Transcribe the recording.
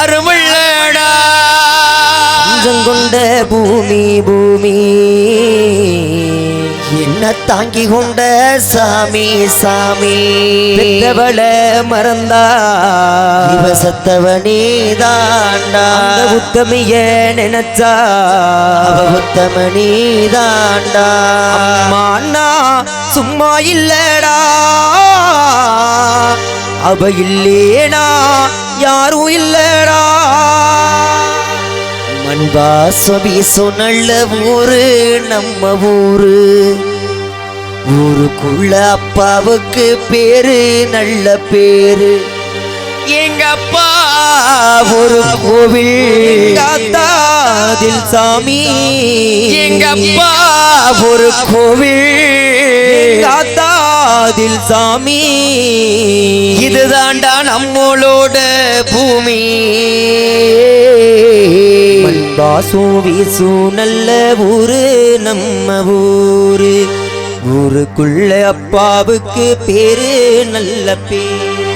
யாரும் இல்லடா கொண்ட பூமி பூமி என்ன தாங்கி கொண்ட சாமி சாமி பெற்றவள மறந்தா இவசத்தவனே தாண்டா உத்தமிய நினைச்சா உத்தமனே தாண்டா அம்மா சும்மா இல்லடா அவ இல்லேனா யாரும் இல்லடா மண்பாசபீசோ நல்ல ஊரு நம்ம ஊருக்குள்ள அப்பாவுக்கு பேரு நல்ல பேரு எங்க அப்பா ஒரு கோவில் காத்தாதில் சாமி எங்க அப்பா ஒரு கோவில் காத்தாதில் சாமி இதுதாண்டா நம்மளோட பூமி பாசு வீசு நல்ல ஊரு நம்ம ஊருக்குள்ள அப்பாவுக்கு பேரு நல்ல பேரு